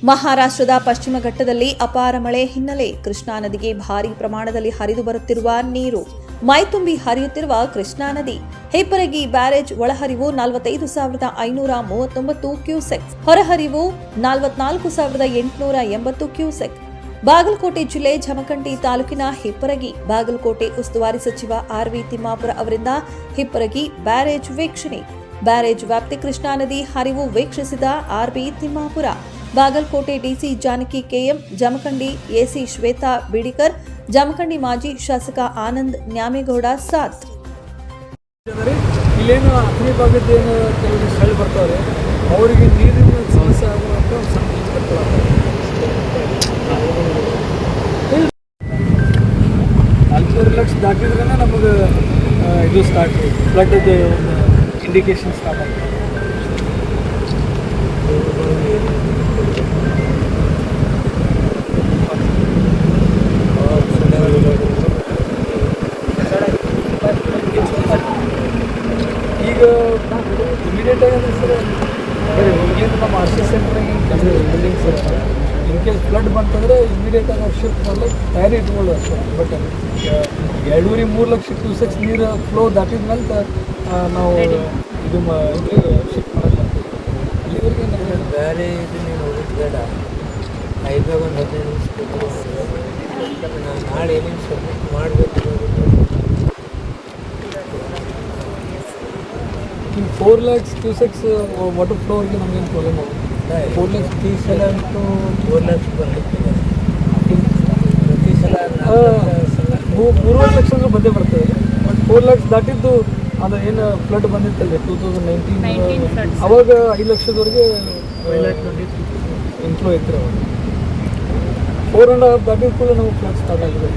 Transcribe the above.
ಮಹಾರಾಷ್ಟ್ರದ ಪಶ್ಚಿಮ ಘಟ್ಟದಲ್ಲಿ ಅಪಾರ ಮಳೆ ಹಿನ್ನೆಲೆ ಕೃಷ್ಣಾ ನದಿಗೆ ಭಾರೀ ಪ್ರಮಾಣದಲ್ಲಿ ಹರಿದು ಬರುತ್ತಿರುವ ನೀರು ಮೈತುಂಬಿ ಹರಿಯುತ್ತಿರುವ ಕೃಷ್ಣಾ ನದಿ ಹೇಪರಗಿ ಬ್ಯಾರೇಜ್ ಒಳಹರಿವು 45,539 ಕ್ಯೂಸೆಕ್, ಹೊರಹರಿವು 44,880 ಕ್ಯೂಸೆಕ್. ಬಾಗಲಕೋಟೆ ಜಿಲ್ಲೆ ಜಮಖಂಡಿ ತಾಲೂಕಿನ ಹಿಪ್ಪರಗಿ ಬಾಗಲಕೋಟೆ ಉಸ್ತುವಾರಿ ಸಚಿವ ಆರ್.ವಿ. ತಿಮ್ಮಾಪುರ ಅವರಿಂದ ಹಿಪ್ಪರಗಿ ಬ್ಯಾರೇಜ್ ವೀಕ್ಷಣೆ. ಬ್ಯಾರೇಜ್ ವ್ಯಾಪ್ತಿ ಕೃಷ್ಣಾ ನದಿ ಹರಿವು ವೀಕ್ಷಿಸಿದ R B. Timmapura. Bagalkote DC Janaki K M, Jamkhandi AC Shweta Bidikar, Jamkhandi ಮಾಜಿ ಶಾಸಕ ಆನಂದ್ ನ್ಯಾಮೇಗೌಡ ಸಾಥ್. ಇಲ್ಲೇನು ಅಗ್ನಿ ಭಾಗದ ಏನು ಕೆಲವು ಸ್ಥಳ ಬರ್ತಾರೆ ಅವರಿಗೆ ನೀರಿನ ಸಮಸ್ಯೆ ಆಗುವಂಥ ಸಂಕೇತ 4 ಲಕ್ಷ ದಾಟಿದ್ರೆ ನಮಗೆ ಇದು ಸ್ಟಾರ್ಟ್ ಫ್ಲಡ್ ಒಂದು ಇಂಡಿಕೇಶನ್ ಸ್ಟಾರ್ಟ್ ಆಗ್ತದೆ. ಈಗ ಇಮಿಡಿಯೇಟ್ ಆಗಿ ಅಂದರೆ ಸರ್ ಈಗೇನು ನಮ್ಮ ಆರ್ ಸಿ ಸೆಂಟ್ರಾಗಿ ಬಿಲ್ಡಿಂಗ್ಸ್ ಇರ್ತಾರೆ. ಇನ್ ಕೇಸ್ ಫ್ಲಡ್ ಬಂತಂದರೆ ಇಮಿಡಿಯೇಟ್ ಆಗಿ ಅವ್ರು ಶಿಫ್ಟ್ ಮಾಡ್ಲಿಕ್ಕೆ ತಯಾರಿ ಇಟ್ಕೊಳ್ಳೋದು ಅಷ್ಟೇ. ಬಟ್ 2.5-3 ಲಕ್ಷ ಕ್ಯೂಸೆಕ್ಸ್ ನೀರು ಫ್ಲೋ ದಾಟಿದ ಮೇಲೆ ನಾವು ಇದು ಶಿಫ್ಟ್ ಮಾಡೋಕ್ಕೆ ಅಲ್ಲಿವರೆಗೆ ನಮಗೆ ಬೇರೆ ಇದು ನೀನು ಹೋಗೋದು ಬೇಡ. ಐದಾಗ ಒಂದು 15 ನಿಮಿಷ ನಾನು ನಾಳೆ ಏನೇನು ಸಬ್ಮಿಟ್ ಮಾಡಬೇಕು. 4 lakhs ಕ್ಯೂಸೆಕ್ಸ್ ವಾಟರ್ ಫ್ಲೋಗೆ ನಮಗೇನು ಪ್ರಾಬ್ಲಮ್ ಆಗುತ್ತೆ. 4 lakhs ಈ ಸಲ ಅಂತೂ 4 ಲಕ್ಷ ಬರಲಿಕ್ಕೆ ಪ್ರತಿ ಸಲ 3 ಲಕ್ಷ ಅಂದ್ರೆ ಬಂದೇ ಬರ್ತದೆ. ಬಟ್ 4 lakhs ದಾಟಿದ್ದು ಅದು ಏನು ಫ್ಲಡ್ ಬಂದಿತ್ತಲ್ಲ 2019 ಅವಾಗ 5 ಲಕ್ಷದವರೆಗೆ ಇನ್ಫ್ಲೋ ಇತ್ತು. ಅವಾಗ 4.5 ದಾಟಿದ ಕೂಡ ನಮಗೆ ಫ್ಲಡ್ ಸ್ಟಾರ್ಟ್ ಆಗಿದೆ.